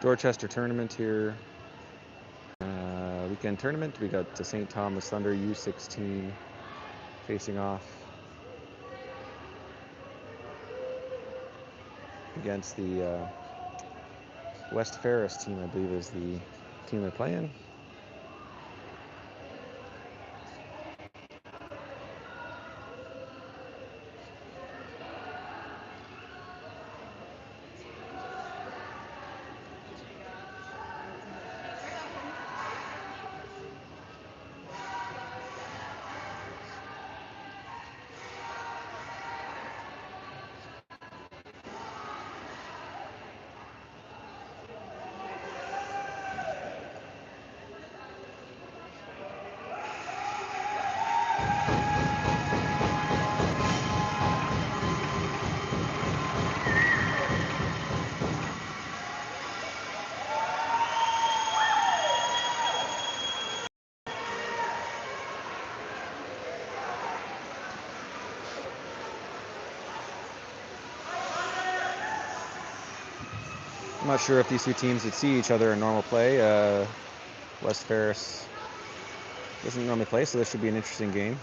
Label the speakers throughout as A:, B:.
A: Dorchester tournament here. Weekend tournament. We got the St. Thomas Thunder U16 facing off against the West Ferris team, I believe is the team they're playing. I'm not sure if these two teams would see each other in normal play. West Ferris doesn't normally play, so this should be an interesting game.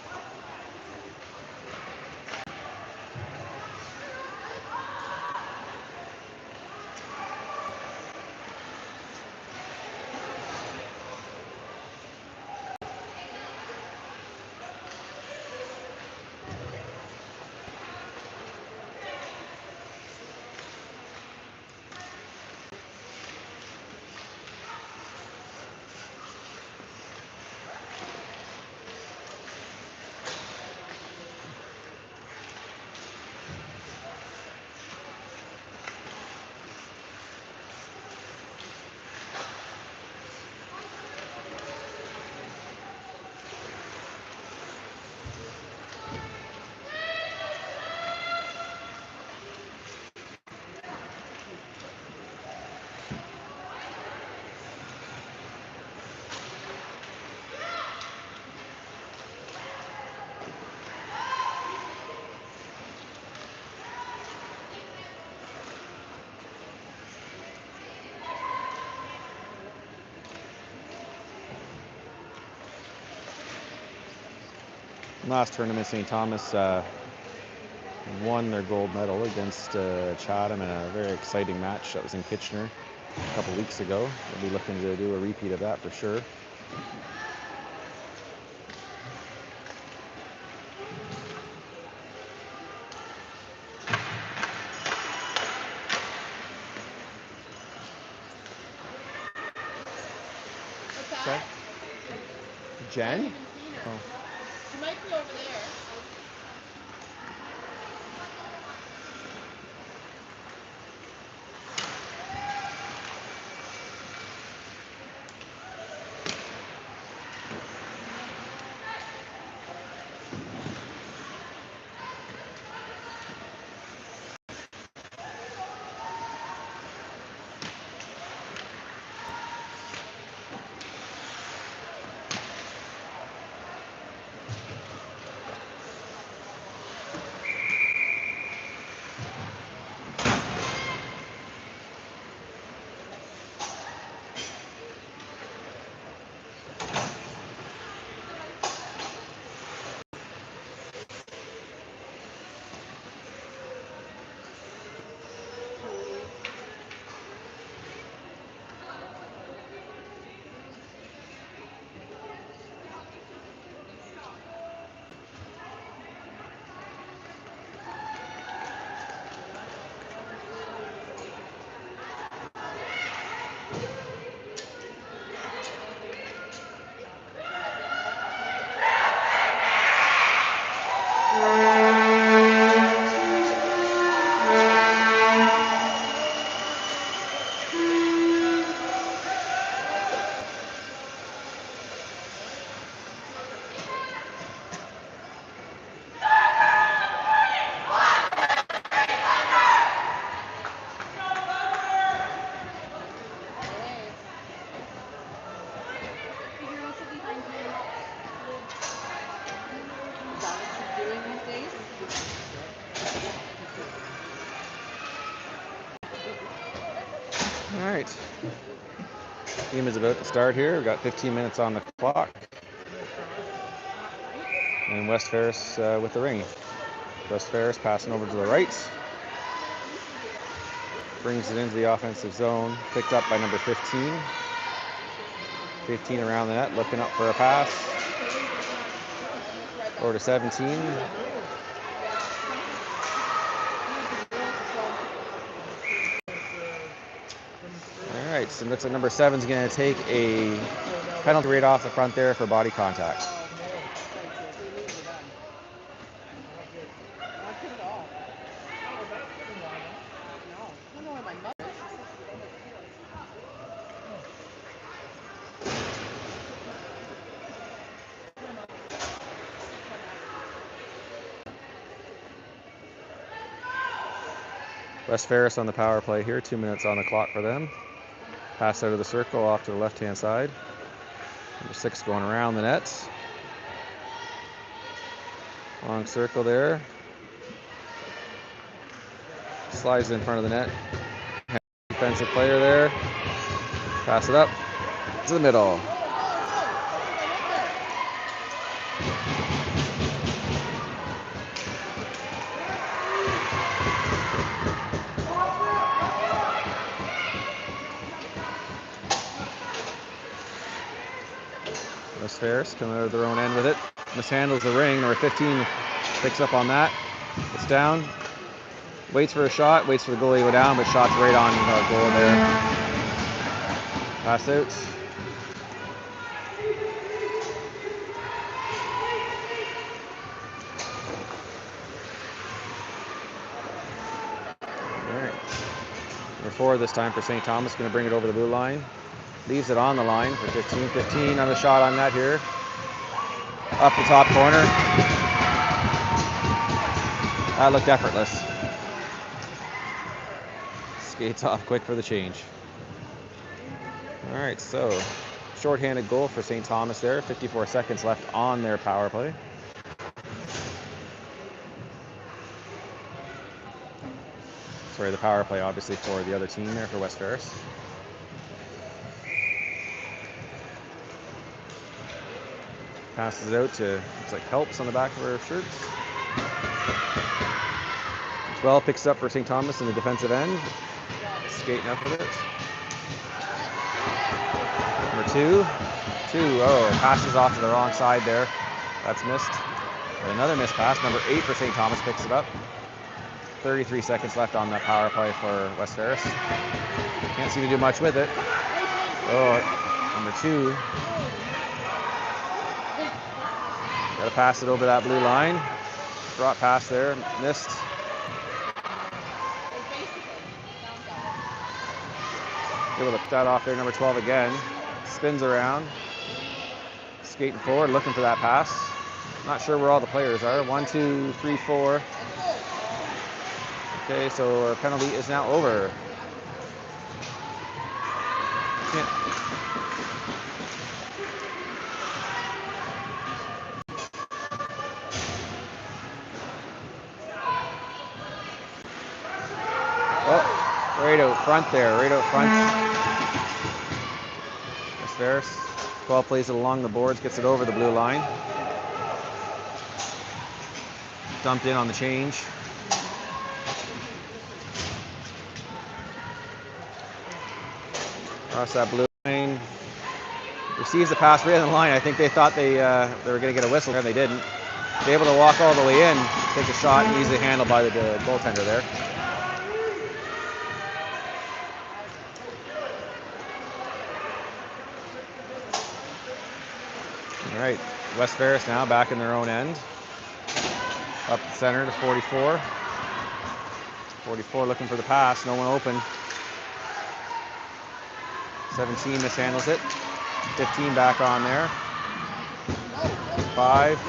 A: Last tournament, St. Thomas won their gold medal against Chatham in a very exciting match that was in Kitchener a couple weeks ago. We'll be looking to do a repeat of that for sure.
B: What's that?
A: Jen?
B: Oh. She might be over there.
A: All right. Game is about to start here. We've got 15 minutes on the clock. And West Ferris with the ring. West Ferris passing over to the right. Brings it into the offensive zone. Picked up by number 15. 15 around the net, looking up for a pass. Over to 17. All right, so it looks like number 7 is going to take a penalty right off the front there for body contact. West Ferris on the power play here, 2 minutes on the clock for them. Pass out of the circle off to the left-hand side. Number 6 going around the net. Long circle there. Slides in front of the net. Defensive player there. Pass it up to the middle. West Ferris coming out of their own end with it. Mishandles the ring. Number 15 picks up on that. It's down. Waits for a shot. Waits for the goalie to go down, but shot's right on the goal there. Pass out. All right. Number 4 this time for St. Thomas. Going to bring it over the blue line. Leaves it on the line for 15. 15 on the shot on that here. Up the top corner. That looked effortless. Skates off quick for the change. All right, so shorthanded goal for St. Thomas there. 54 seconds left on their power play. Sorry, the power play obviously for the other team there for West Ferris. Passes out to, looks like Helps on the back of her shirts. 12 picks up for St. Thomas in the defensive end. Skating up with it. Number 2. Passes off to the wrong side there. That's missed. And another missed pass. Number 8 for St. Thomas picks it up. 33 seconds left on that power play for West Ferris. Can't seem to do much with it. Number 2. Got to pass it over that blue line. Drop pass there. Missed. Able to put that off there. Number 12 again. Spins around. Skating forward, looking for that pass. Not sure where all the players are. 1, 2, 3, 4. Okay, so our penalty is now over. Right out front there, right out front. West Ferris. 12 plays it along the boards, gets it over the blue line. Dumped in on the change. Across that blue line. Receives the pass right on the line. I think they thought they were going to get a whistle, and they didn't. They're able to walk all the way in, take a shot, easily handled by the goaltender there. All right, West Ferris now back in their own end. Up the center to 44. 44 looking for the pass, no one open. 17 mishandles it. 15 back on there. 5,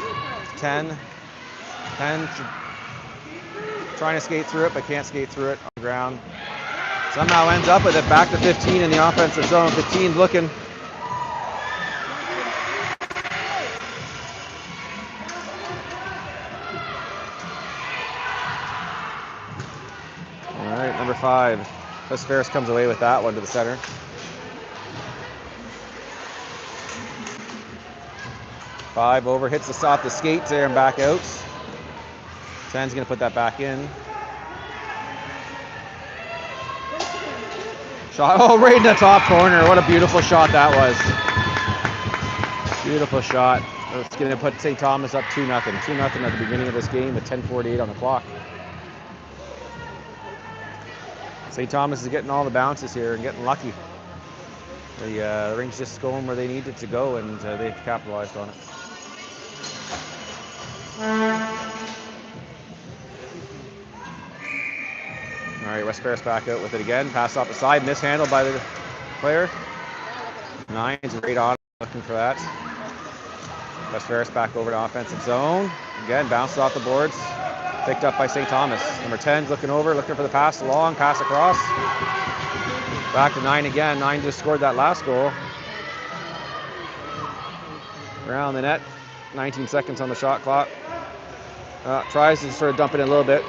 A: 10. 10 trying to skate through it, but can't skate through it on the ground. Somehow ends up with it back to 15 in the offensive zone. 15 looking. All right, number 5. West Ferris comes away with that one to the center. Five over, hits the off the skates there and back out. 10's gonna put that back in. Shot, oh, right in the top corner. What a beautiful shot that was. Beautiful shot. It's gonna put St. Thomas up 2-0. 2-0 at the beginning of this game with 10:48 on the clock. St. Thomas is getting all the bounces here and getting lucky. The ring's just going where they need it to go, and they've capitalized on it. All right, West Ferris back out with it again. Pass off the side, mishandled by the player. 9's right on, looking for that. West Ferris back over to offensive zone. Again, bounced off the boards. Picked up by St. Thomas. Number 10's looking over, looking for the pass along, pass across. Back to 9 again. 9 just scored that last goal. Around the net. 19 seconds on the shot clock. Tries to sort of dump it in a little bit.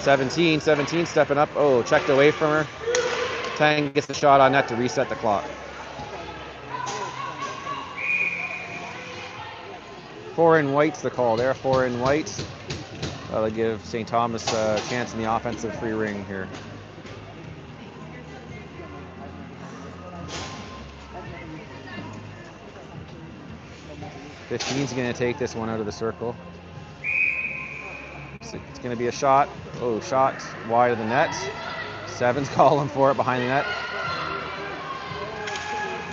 A: 17 stepping up. Oh, checked away from her. 10 gets the shot on net to reset the clock. 4 in white's the call there. 4 in white. That'll give St. Thomas a chance in the offensive free ring here. .15's going to take this one out of the circle. So it's going to be a shot. Oh, shot wide of the net. 7's calling for it behind the net.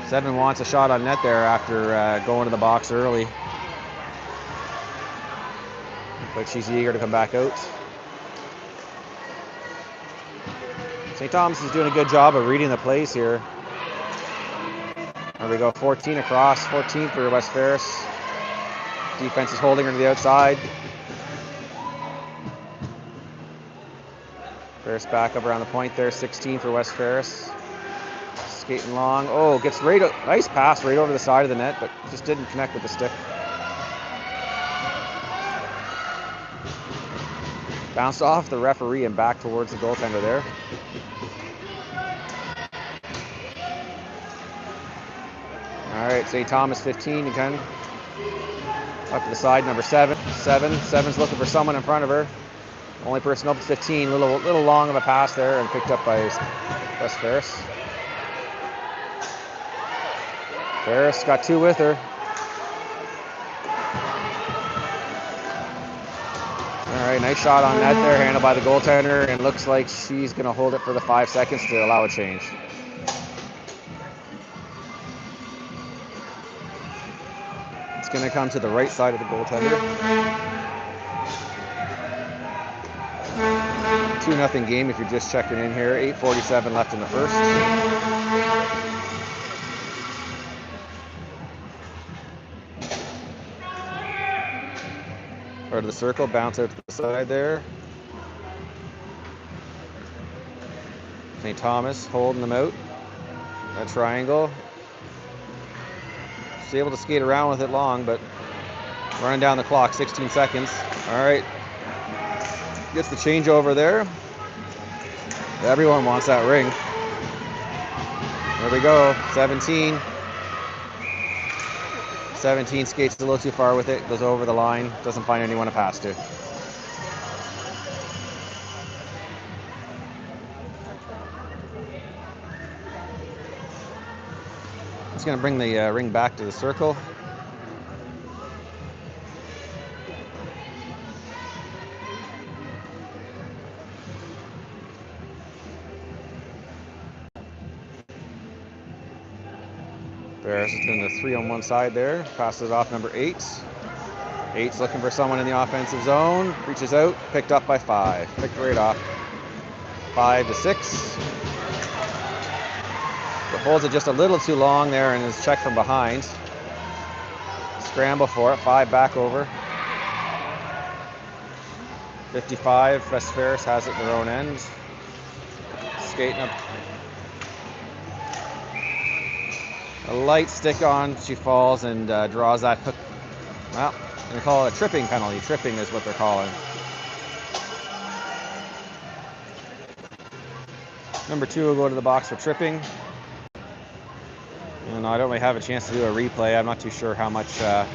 A: 7 wants a shot on net there after going to the box early. But she's eager to come back out. St. Thomas is doing a good job of reading the plays here. There we go, 14 across, 14 for West Ferris. Defense is holding her to the outside. Ferris back up around the point there, 16 for West Ferris. Skating long, oh, gets right, nice pass right over the side of the net, but just didn't connect with the stick. Bounced off the referee and back towards the goaltender there. All right, St. Thomas 15 again. Up to the side, number 7. 7's looking for someone in front of her. Only person up is 15. Little long of a pass there and picked up by West Ferris. Ferris got 2 with her. All right, nice shot on net there, handled by the goaltender, and looks like she's going to hold it for the 5 seconds to allow a change. It's going to come to the right side of the goaltender. 2-0 game if you're just checking in here. 8:47 left in the first. Part of the circle, bounce out to the side there. St. Thomas holding them out. A triangle. She's able to skate around with it long, but running down the clock, 16 seconds. All right. Gets the changeover there. Everyone wants that ring. There we go, 17. 17 skates a little too far with it, goes over the line, doesn't find anyone to pass to. It's going to bring the ring back to the circle. Ferris is doing the 3 on one side there. Passes it off number 8. 8's looking for someone in the offensive zone. Reaches out, picked up by 5. Picked right off. 5 to 6. But holds it just a little too long there and is checked from behind. Scramble for it. 5 back over. 55. West Ferris has it in their own end. Skating up. A light stick on, she falls and draws that hook. Well, they call it a tripping penalty. Tripping is what they're calling. Number 2 will go to the box for tripping. And I don't really have a chance to do a replay. I'm not too sure how much of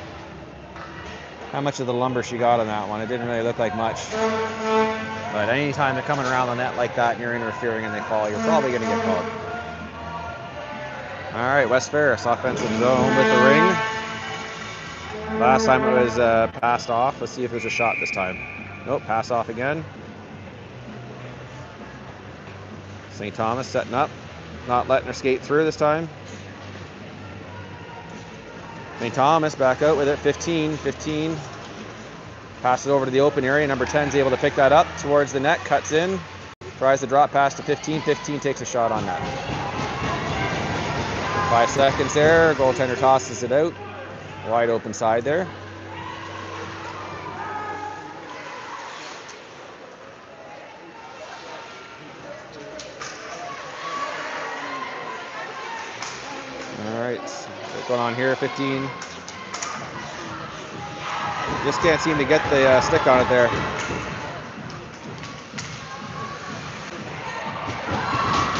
A: the lumber she got on that one. It didn't really look like much. But anytime they're coming around the net like that and you're interfering and they fall, you're probably going to get called. All right, West Ferris, offensive zone with the ring. Last time it was passed off. Let's see if there's a shot this time. Nope, pass off again. St. Thomas setting up. Not letting her skate through this time. St. Thomas back out with it, 15. Pass it over to the open area. Number 10 is able to pick that up towards the net, cuts in, tries to drop pass to 15. 15 takes a shot on net. 5 seconds there. Goaltender tosses it out. Wide open side there. All right, what's going on here? 15. Just can't seem to get the stick on it there.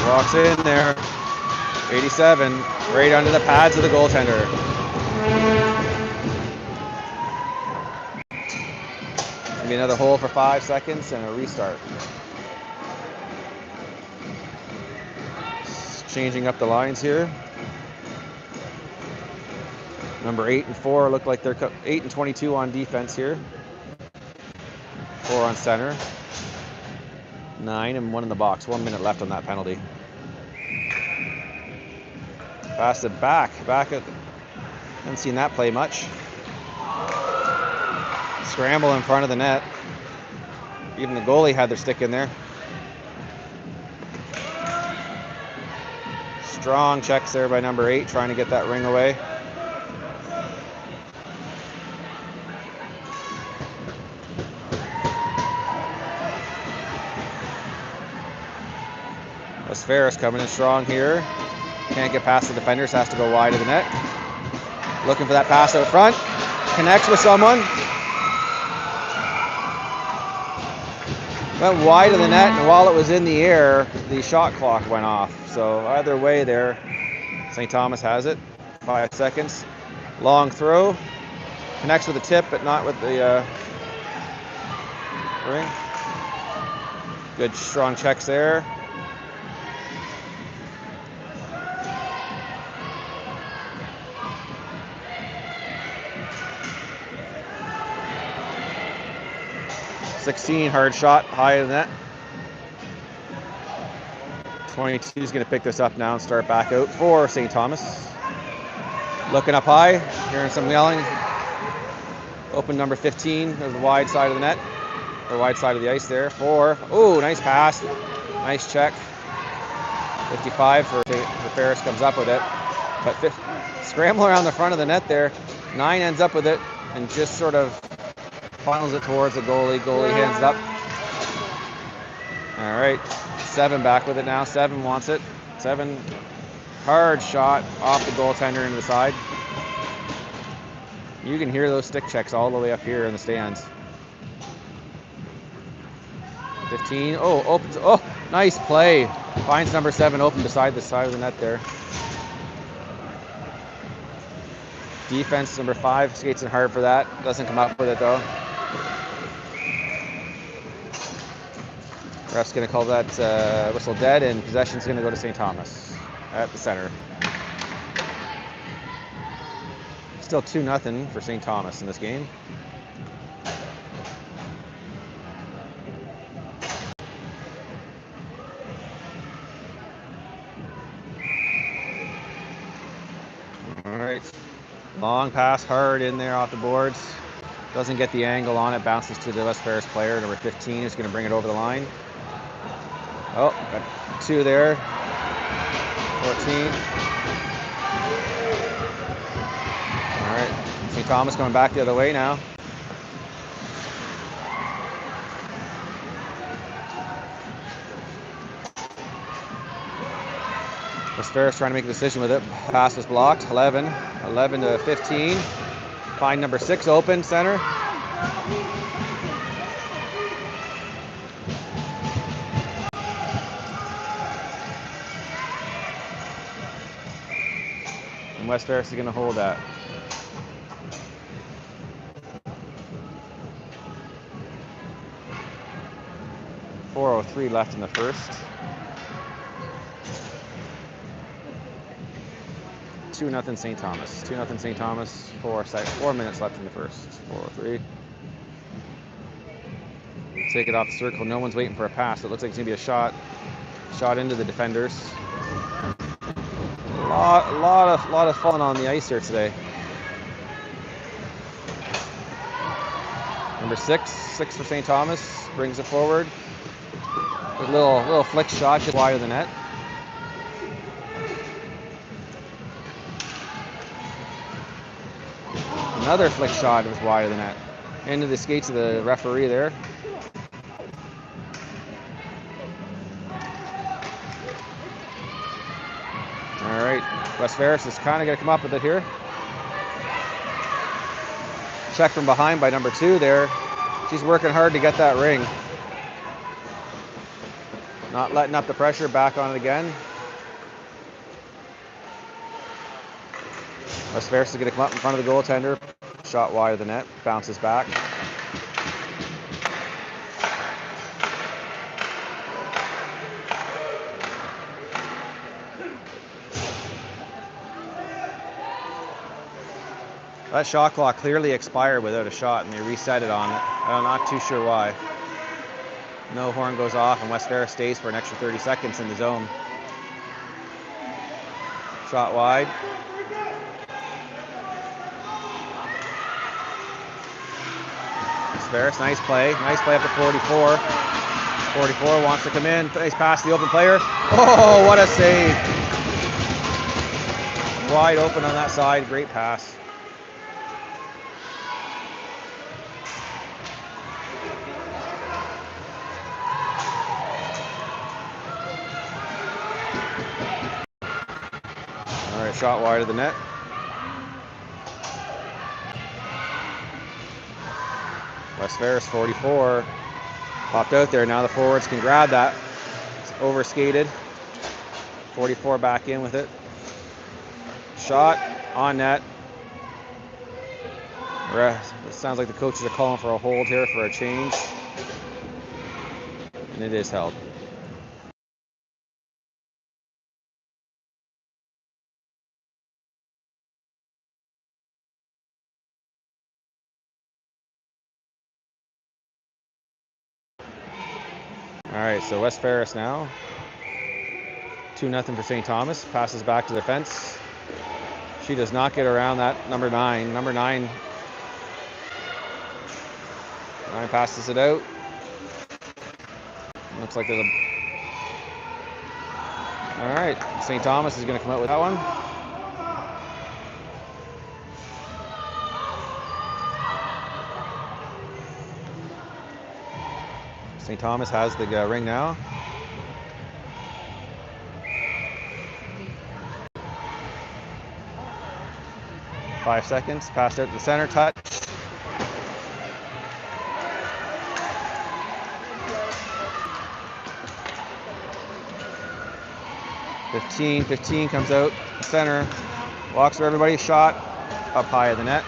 A: Walks in there. 87, right under the pads of the goaltender. Gonna be another hole for 5 seconds and a restart. Changing up the lines here. Number 8 and 4 look like they're 8 and 22 on defense here. 4 on center. 9 and 1 in the box. 1 minute left on that penalty. Pass it back at. Haven't seen that play much. Scramble in front of the net. Even the goalie had their stick in there. Strong checks there by number 8, trying to get that ring away. West Ferris coming in strong here. Can't get past the defenders, has to go wide of the net. Looking for that pass out front. Connects with someone. Went wide of the net, and while it was in the air, the shot clock went off. So either way there, St. Thomas has it. 5 seconds. Long throw. Connects with the tip, but not with the ring. Good strong checks there. Hard shot, high of the net. 22 is going to pick this up now and start back out for St. Thomas. Looking up high, hearing some yelling. Open number 15, there's the wide side of the net, or wide side of the ice there. 4, oh, nice pass, nice check. 55 for Ferris comes up with it, but scramble around the front of the net there. 9 ends up with it and just sort of funnels it towards the goalie. Goalie hands it up. All right, 7 back with it now. 7 wants it. 7, hard shot off the goaltender into the side. You can hear those stick checks all the way up here in the stands. 15, oh, opens, oh, nice play. Finds number 7 open beside the side of the net there. Defense, number 5, skates in hard for that. Doesn't come up with it though. Ref's going to call that whistle dead, and possession's going to go to St. Thomas at the center. Still 2-0 for St. Thomas in this game. All right, long pass, hard in there off the boards. Doesn't get the angle on it, bounces to the West Ferris player. Number 15 is going to bring it over the line. Oh, got 2 there. 14. All right, St. Thomas coming back the other way now. West Ferris trying to make a decision with it. Pass was blocked. 11 to 15. Find number 6 open, center. West Ferris is going to hold that. .403 left in the first. 2-0 St. Thomas. 2-0 St. Thomas. 4 minutes left in the first. 403. Take it off the circle. No one's waiting for a pass. It looks like it's going to be a shot. Shot into the defenders. A lot of falling on the ice here today. Number 6 for St. Thomas, brings it forward. A little flick shot just wide of the net. Another flick shot was wide of the net. Into the skates of the referee there. All right, West Ferris is kind of going to come up with it here. Check from behind by number 2 there. She's working hard to get that ring. Not letting up the pressure, back on it again. West Ferris is going to come up in front of the goaltender. Shot wide of the net, bounces back. That shot clock clearly expired without a shot, and they reset it on it. I'm not too sure why. No horn goes off, and West Ferris stays for an extra 30 seconds in the zone. Shot wide. West Ferris, nice play up to 44. 44 wants to come in. Nice pass to the open player. Oh, what a save! Wide open on that side. Great pass. All right, shot wide of the net. West Ferris 44 popped out there. Now the forwards can grab that. It's over skated. 44 back in with it. Shot on net. It sounds like the coaches are calling for a hold here for a change. And it is held. All right, so West Ferris now. 2-0 for St. Thomas. Passes back to the fence. She does not get around that number 9. Number 9 passes it out. Looks like there's a... All right, St. Thomas is going to come out with that one. St. Thomas has the ring now. Five seconds. Passed out to the center. Touch. Fifteen comes out. Center. Walks for everybody. Shot up high of the net.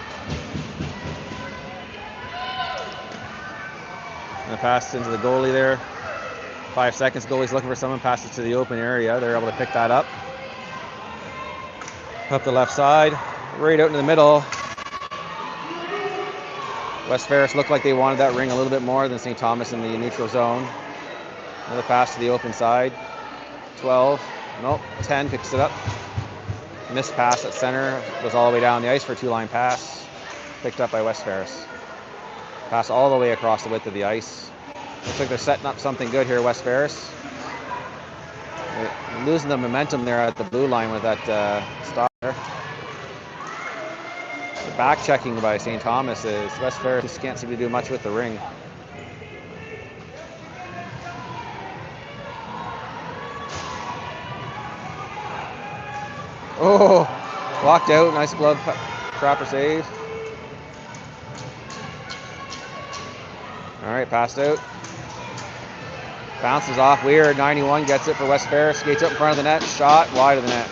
A: And the pass into the goalie there. 5 seconds. Goalie's looking for someone. Passes to the open area. They're able to pick that up. Up the left side. Right out in the middle. West Ferris looked like they wanted that ring a little bit more than St. Thomas in the neutral zone. Another pass to the open side. 12. Nope. 10 picks it up. Missed pass at center. Goes all the way down the ice for a 2-line pass. Picked up by West Ferris. Pass all the way across the width of the ice. Looks like they're setting up something good here, West Ferris. They're losing the momentum there at the blue line with that stop there. The back checking by St. Thomas is West Ferris just can't seem to do much with the ring. Oh, blocked out. Nice glove, proper save. All right, passed out. Bounces off weird. 91 gets it for West Ferris. Skates up in front of the net. Shot wide of the net.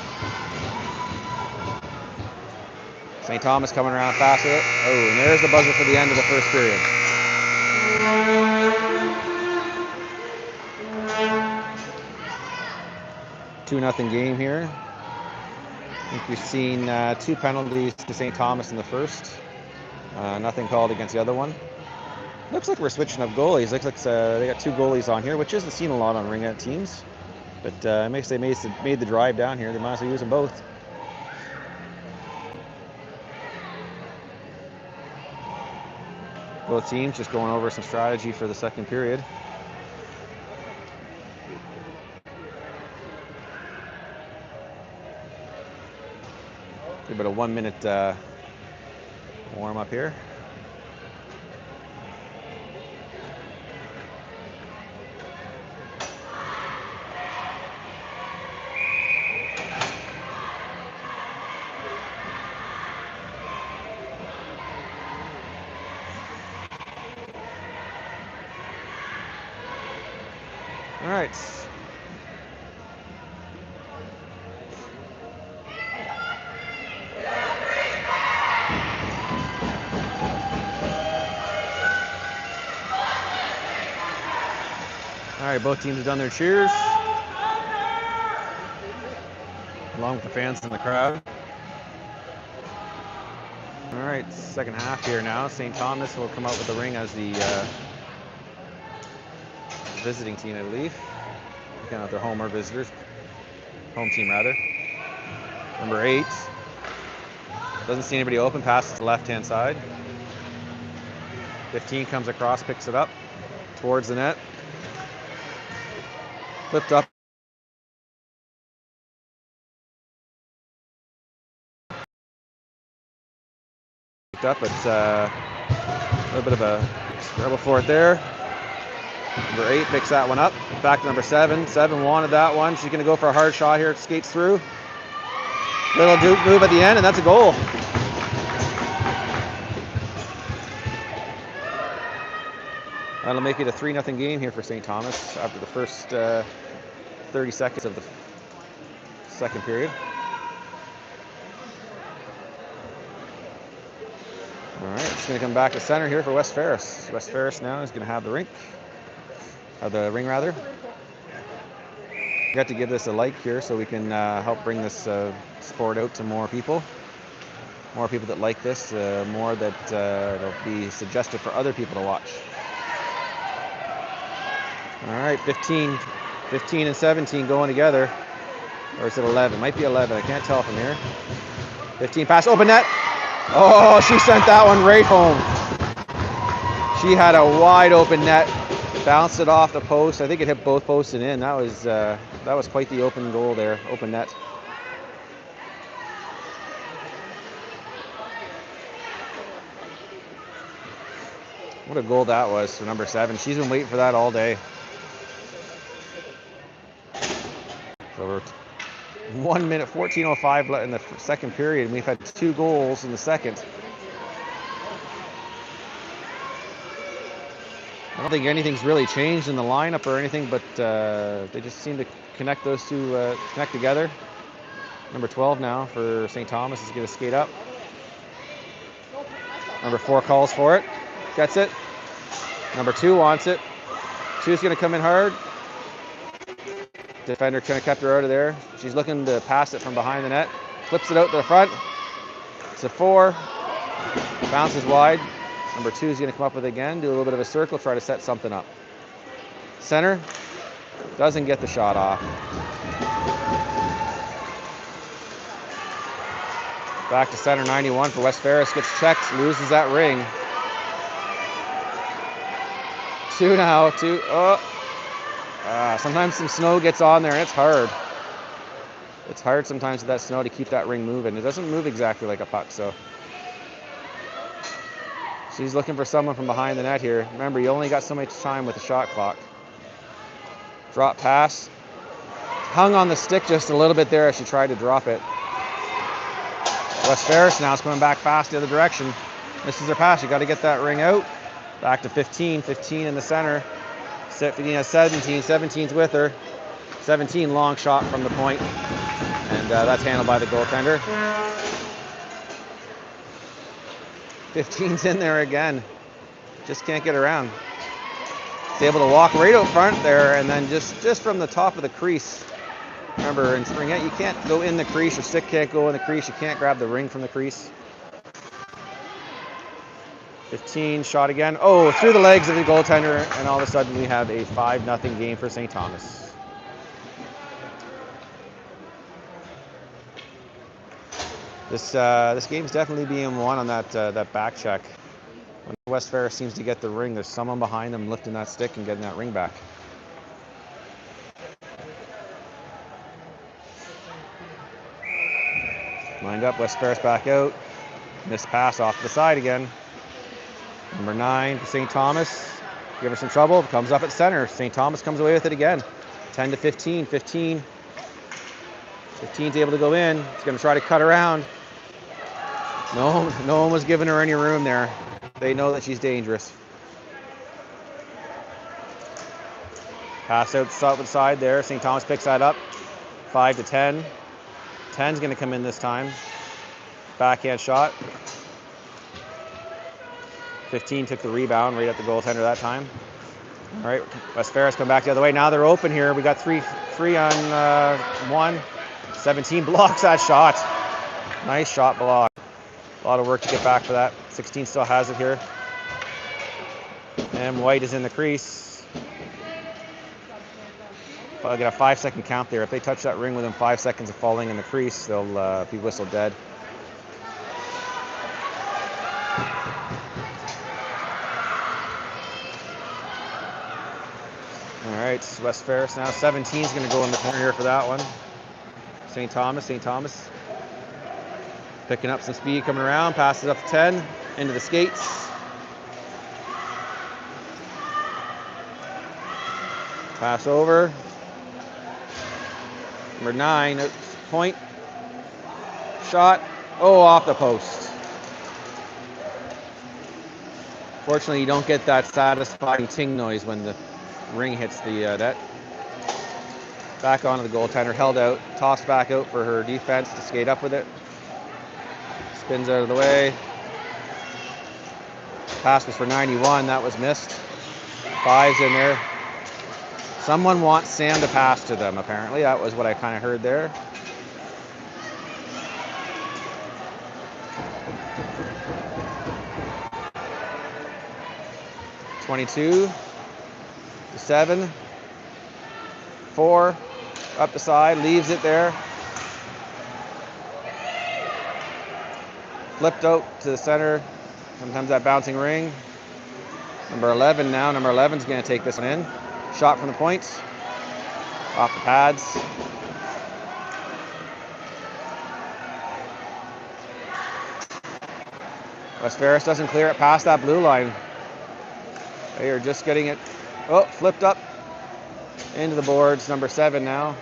A: St. Thomas coming around fast with it. Oh, and there's the buzzer for the end of the first period. 2-0 game here. I think we've seen 2 penalties to St. Thomas in the first. Nothing called against the other one. Looks like we're switching up goalies. Looks like they got 2 goalies on here, which isn't seen a lot on ring-out teams. But it makes they made the drive down here. They might as well use them both. Both teams just going over some strategy for the second period. About a 1-minute warm up here. All right. All right, both teams have done their cheers, along with the fans in the crowd. All right, second half here now. St. Thomas will come out with the ring as the visiting team, I believe. Looking at their home or visitors. Home team, rather. Number 8. Doesn't see anybody open, passes to the left-hand side. 15 comes across, picks it up towards the net. Flipped up. Picked up, but a little bit of a struggle for it there. Number 8 picks that one up. Back to number 7. 7 wanted that one. She's going to go for a hard shot here. Skates through. Little move at the end, and that's a goal. That'll make it a 3-0 game here for St. Thomas after the first 30 seconds of the second period. All right, it's going to come back to center here for West Ferris. West Ferris now is going to have the ring rather. We got to give this a like here so we can help bring this sport out to more people. More people that like this, more that it'll be suggested for other people to watch. All right, 15 and 17 going together. Or is it 11? Might be 11. I can't tell from here. 15 pass, open net. Oh, she sent that one right home. She had a wide open net. Bounced it off the post. I think it hit both posts and in. That was quite the open goal there, open net. What a goal that was for number 7. She's been waiting for that all day. So we're 1 minute, 14:05 left in the second period, and we've had 2 goals in the second. I don't think anything's really changed in the lineup or anything, but they just seem to connect those two, connect together. Number 12 now for St. Thomas is going to skate up. Number 4 calls for it, gets it. Number 2 wants it. 2's going to come in hard. Defender kind of kept her out of there. She's looking to pass it from behind the net. Flips it out to the front. It's a 4. Bounces wide. Number 2 is going to come up with it again. Do a little bit of a circle. Try to set something up. Center. Doesn't get the shot off. Back to center, 91 for West Ferris. Gets checked. Loses that ring. 2 now. 2. Oh. Sometimes some snow gets on there and it's hard. It's hard sometimes with that snow to keep that ring moving. It doesn't move exactly like a puck, so. She's looking for someone from behind the net here. Remember, you only got so much time with the shot clock. Drop pass. Hung on the stick just a little bit there as she tried to drop it. West Ferris now is coming back fast the other direction. Misses her pass. You got to get that ring out. Back to 15. 15 in the center. 15 has 17. 17's with her. 17 long shot from the point. And that's handled by the goaltender. 15's in there again. Just can't get around. He's able to walk right out front there, and then just from the top of the crease. Remember, in springette, you can't go in the crease. Your stick can't go in the crease. You can't grab the ring from the crease. 15, shot again. Oh, through the legs of the goaltender, and all of a sudden we have a 5-0 game for St. Thomas. This game's definitely being won on that back check. When West Ferris seems to get the ring, there's someone behind them lifting that stick and getting that ring back. Lined up, West Ferris back out. Missed pass off to the side again. Number 9 for St. Thomas. Give her some trouble. Comes up at center. St. Thomas comes away with it again. 10 to 15. 15. 15's able to go in. He's going to try to cut around. No one was giving her any room there. They know that she's dangerous. Pass out the side there. St. Thomas picks that up. 5 to 10. 10's going to come in this time. Backhand shot. 15 took the rebound right at the goaltender that time. All right, West Ferris come back the other way. Now they're open here. We got three on 1. 17 blocks that shot. Nice shot block. A lot of work to get back for that. 16 still has it here. And White is in the crease. I'll get a 5-second count there. If they touch that ring within 5 seconds of falling in the crease, they'll be whistled dead. All right, West Ferris now. 17 is going to go in the corner here for that one. St. Thomas. Picking up some speed coming around. Passes up to 10. Into the skates. Pass over. Number 9, point. Shot. Oh, off the post. Fortunately, you don't get that satisfying ting noise when the ring hits the net. Back onto the goaltender, held out, tossed back out for her defense to skate up with it. Spins out of the way. Pass was for 91, that was missed. 5's in there. Someone wants Sam to pass to them, apparently. That was what I kind of heard there. (22) to 7. 4 up the side, leaves it there. Flipped out to the center. Sometimes that bouncing ring. Number 11 now. Number 11's going to take this one in. Shot from the point. Off the pads. West Ferris doesn't clear it past that blue line. They are just getting it. Oh, flipped up into the boards. Number 7 now.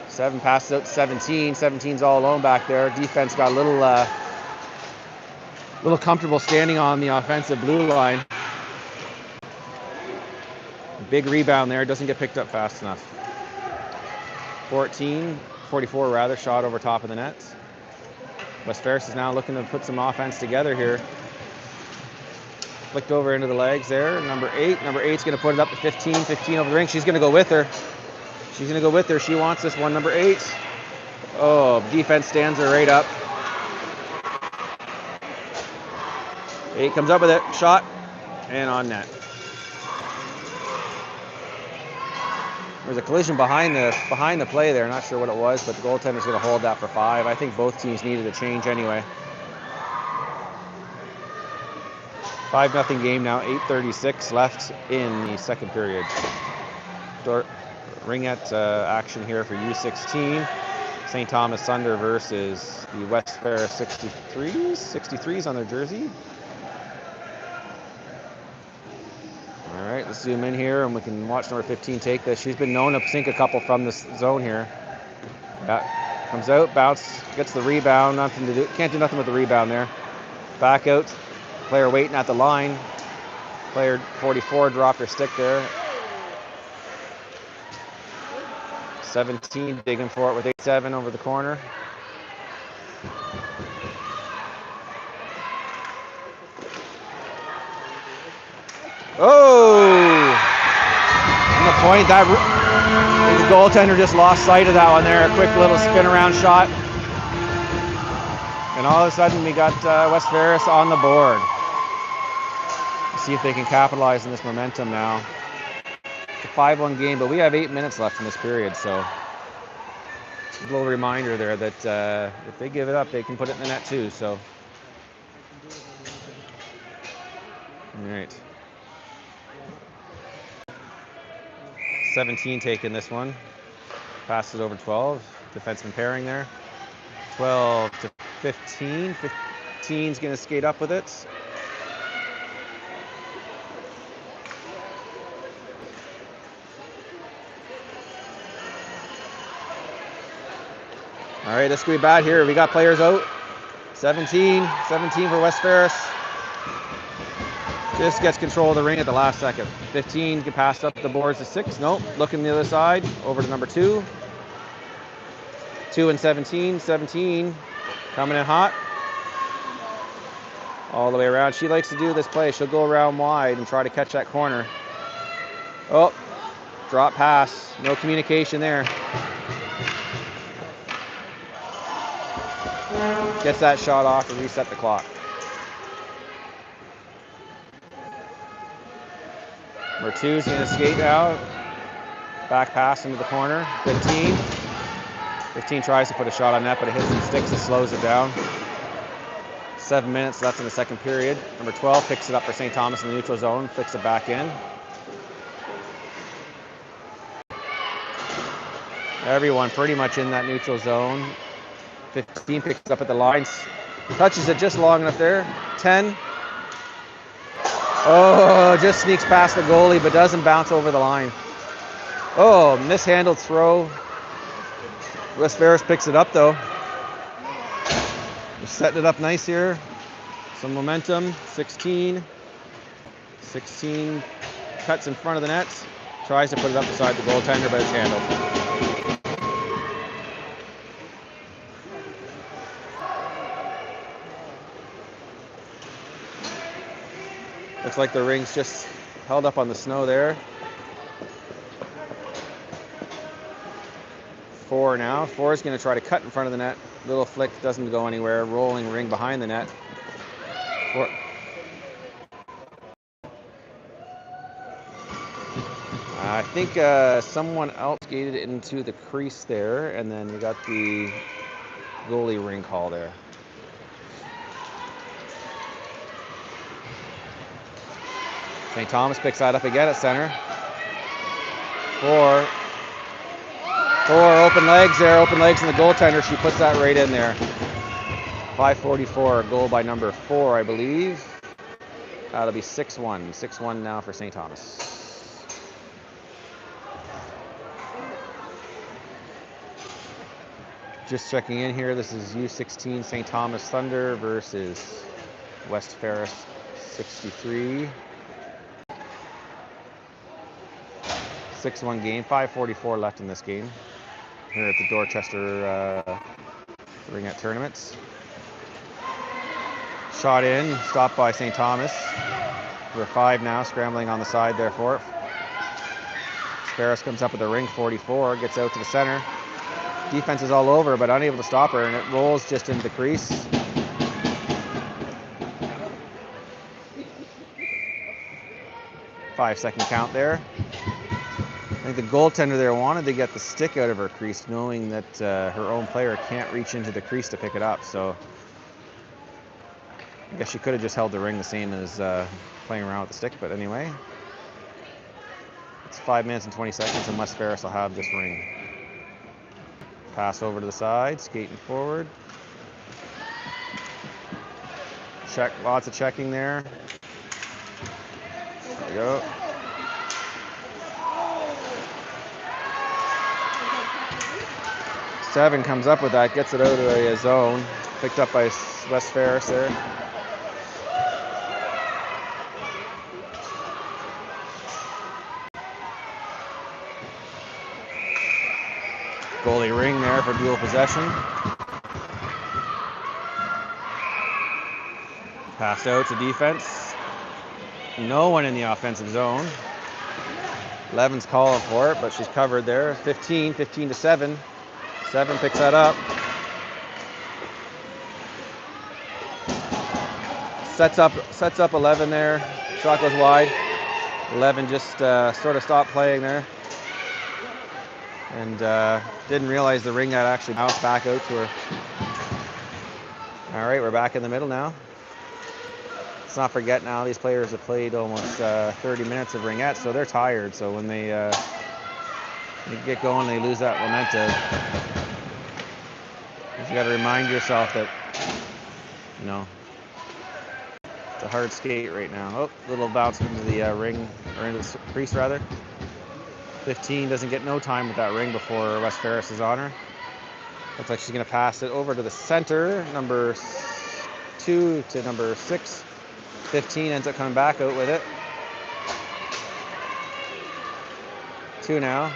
A: Seven passes out to 17. 17's all alone back there. Defense got a little comfortable standing on the offensive blue line. Big rebound there. Doesn't get picked up fast enough. 44 rather, shot over top of the net. West Ferris is now looking to put some offense together here. Flicked over into the legs there. Number 8. Number 8's going to put it up to 15. 15 over the ring. She's going to go with her. She's going to go with her. She wants this one. Number 8. Oh, defense stands her right up. 8 comes up with it. Shot. And on net. There's a collision behind the play there. Not sure what it was, but the goaltender's going to hold that for 5. I think both teams needed a change anyway. 5-0 game now. 8:36 left in the second period. Ringette action here for U16. St. Thomas Thunder versus the West Ferris 63s. 63s on their jersey. All right, let's zoom in here and we can watch number 15 take this. She's been known to sink a couple from this zone here. Yeah, comes out, bounce, gets the rebound. Nothing to do. Can't do nothing with the rebound there. Back out. Player waiting at the line. Player 44 dropped her stick there. 17 digging for it with 8-7 over the corner. Oh! On the point, that the goaltender just lost sight of that one there. A quick little spin around shot. And all of a sudden we got West Ferris on the board. See if they can capitalize on this momentum now. It's a 5-1 game, but we have 8 minutes left in this period, so a little reminder there that if they give it up, they can put it in the net too. So, all right. 17 taking this one. Passes it over 12. Defenseman pairing there. 12 to 15. 15's going to skate up with it. All right, this could be bad here. We got players out. 17 for West Ferris. Just gets control of the ring at the last second. 15 can pass up the boards to 6. Nope, looking the other side. Over to number 2. 2 and 17. 17 coming in hot. All the way around. She likes to do this play. She'll go around wide and try to catch that corner. Oh, drop pass. No communication there. Gets that shot off and reset the clock. Number 2's going to skate out. Back pass into the corner. 15. 15 tries to put a shot on net, but it hits some sticks and slows it down. 7 minutes left in the second period. Number 12 picks it up for St. Thomas in the neutral zone. Flicks it back in. Everyone pretty much in that neutral zone. 15 picks it up at the lines. Touches it just long enough there. 10. Oh, just sneaks past the goalie, but doesn't bounce over the line. Oh, mishandled throw. West Ferris picks it up, though. They're setting it up nice here. Some momentum. 16. 16 cuts in front of the net. Tries to put it up beside the goaltender, but it's handled. Looks like the ring's just held up on the snow there. 4 now. 4 is going to try to cut in front of the net. Little flick, doesn't go anywhere. Rolling ring behind the net. 4. I think someone else skated into the crease there, and then we got the goalie ring call there. St. Thomas picks that up again at center. 4 open legs there, open legs in the goaltender. She puts that right in there. 5:44, a goal by number 4, I believe. That'll be 6-1. 6-1 now for St. Thomas. Just checking in here. This is U16 St. Thomas Thunder versus West Ferris 63. 6-1 game, 5:44 left in this game here at the Dorchester Ringette Tournaments. Shot in, stopped by St. Thomas. We're 5 now, scrambling on the side there for it. Ferris comes up with the ring, 44, gets out to the center. Defense is all over, but unable to stop her, and it rolls just into the crease. Five-second count there. I think the goaltender there wanted to get the stick out of her crease, knowing that her own player can't reach into the crease to pick it up. So I guess she could have just held the ring the same as playing around with the stick. But anyway, it's 5 minutes and 20 seconds, and West Ferris will have this ring. Pass over to the side, skating forward. Check, lots of checking there. There we go. Seven comes up with that, gets it out of the zone. Picked up by West Ferris there. Goalie ring there for dual possession. Passed out to defense. No one in the offensive zone. 11's calling for it, but she's covered there. 15 to 7. 7 picks that up. Sets up 11 there. Shot goes wide. 11 just sort of stopped playing there. And didn't realize the ring had actually bounced back out to her. All right, we're back in the middle now. Let's not forget now, these players have played almost 30 minutes of ringette, so they're tired. So when they get going, they lose that momentum. You got to remind yourself that, you know, it's a hard skate right now. Oh, little bounce into the ring, or into the crease rather. 15 doesn't get no time with that ring before West Ferris is on her. Looks like she's going to pass it over to the center, number 2 to number 6. 15 ends up coming back out with it. 2 now.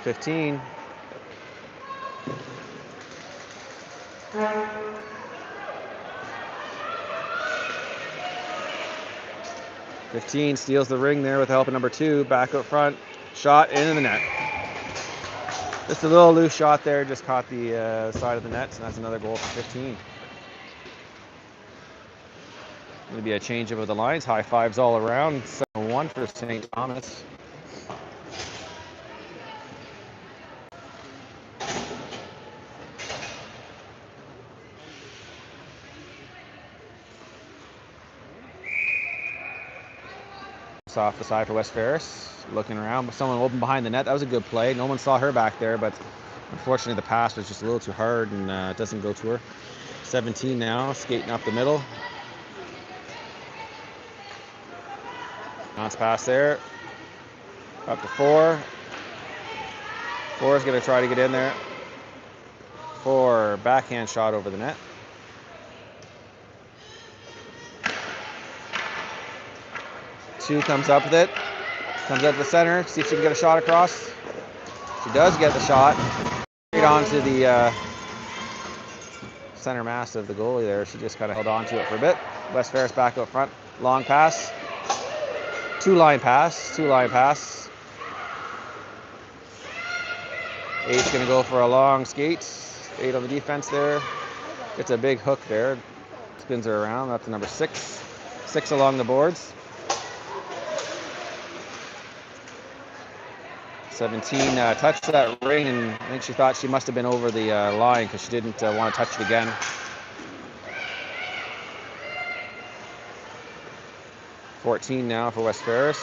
A: 15. Steals the ring there with the help of number 2. Back out front. Shot into the net. Just a little loose shot there. Just caught the side of the net. So that's another goal for 15. Going to be a change-up of the lines. High fives all around. 7-1 for St. Thomas. Off the side for West Ferris, looking around, but someone open behind the net. That was a good play. No one saw her back there, but unfortunately the pass was just a little too hard and it doesn't go to her. 17 now, skating up the middle. Bounce pass there. Up to 4. 4 is going to try to get in there. 4, backhand shot over the net. Two comes up with it. Comes up to the center. See if she can get a shot across. She does get the shot. Straight onto the center mass of the goalie there. She just kind of held on to it for a bit. West Ferris back up front. Long pass. Two-line pass. 8's going to go for a long skate. 8 on the defense there. Gets a big hook there. Spins her around. That's number 6. 6 along the boards. 17 touched that ring, and I think she thought she must have been over the line because she didn't want to touch it again. $14 now for West Ferris.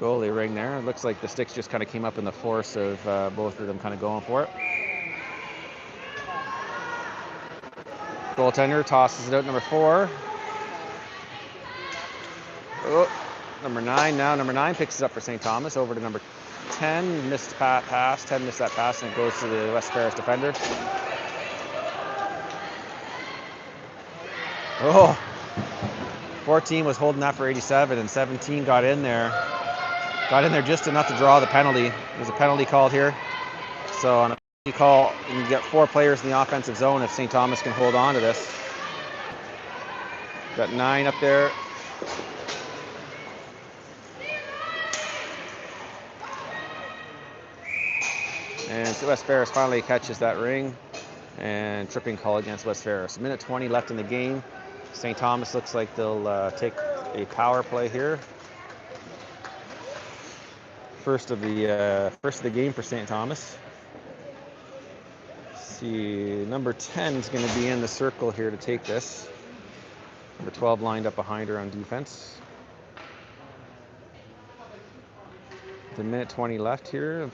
A: Goalie ring there. It looks like the sticks just kind of came up in the force of both of them kind of going for it. Goaltender tosses it out, number 4. Oh, number 9 now. Number 9 picks it up for St. Thomas. Over to number 10. Missed pass. 10 missed that pass, and it goes to the West Ferris defender. Oh, 14 was holding that for 87, and 17 got in there. Got in there just enough to draw the penalty. There's a penalty called here. So on a penalty call, you can get 4 players in the offensive zone if St. Thomas can hold on to this. Got 9 up there. And so West Ferris finally catches that ring, and tripping call against West Ferris. 1:20 left in the game. St. Thomas looks like they'll take a power play here. First of the game for St. Thomas. Let's see, number 10 is going to be in the circle here to take this. Number 12 lined up behind her on defense. The 1:20 left here.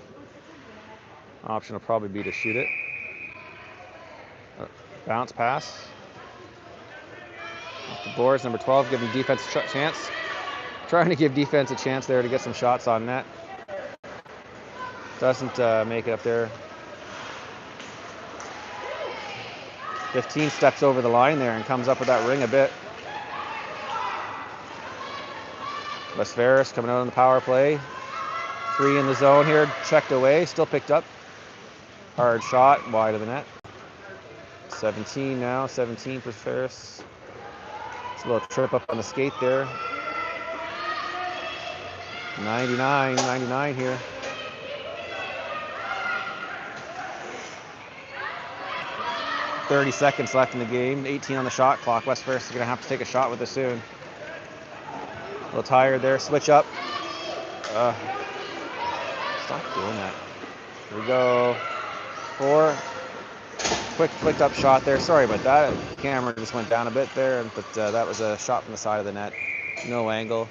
A: Option will probably be to shoot it. Bounce pass. Off the boards, number 12 giving defense a chance. Trying to give defense a chance there to get some shots on net. Doesn't make it up there. 15 steps over the line there and comes up with that ring a bit. West Ferris coming out on the power play. 3 in the zone here, checked away, still picked up. Hard shot, wide of the net. 17 now, 17 for Ferris. It's a little trip up on the skate there. 99 here. .30 left in the game, 18 on the shot clock. West Ferris is gonna have to take a shot with this soon. A little tired there, switch up. Stop doing that. Here we go. 4. Quick flicked up shot there. Sorry about that. The camera just went down a bit there, but that was a shot from the side of the net. No angle.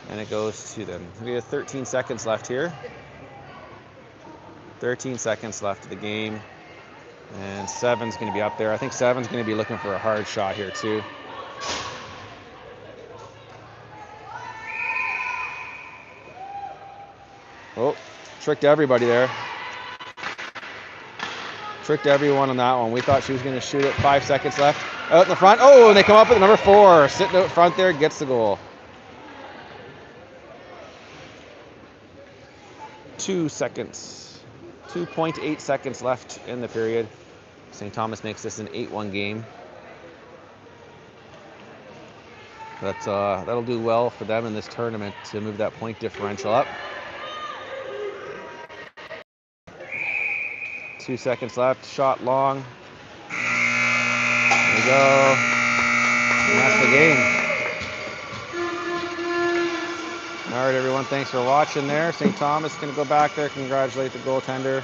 A: And it goes to them. We have 13 seconds left here. 13 seconds left of the game. And 7's going to be up there. I think 7's going to be looking for a hard shot here too. Oh, tricked everybody there. Tricked everyone on that one. We thought she was going to shoot it. 5 seconds left. Out in the front. Oh, and they come up with number 4. Sitting out front there, gets the goal. 2 seconds. 2.8 seconds left in the period. St. Thomas makes this an 8-1 game. But that'll do well for them in this tournament to move that point differential up. 2 seconds left. Shot long. There we go. And that's the game. All right, everyone. Thanks for watching there. St. Thomas is going to go back there, congratulate the goaltender.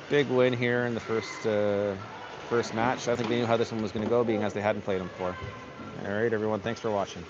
A: Big win here in the first match. I think they knew how this one was going to go, being as they hadn't played them before. All right, everyone. Thanks for watching.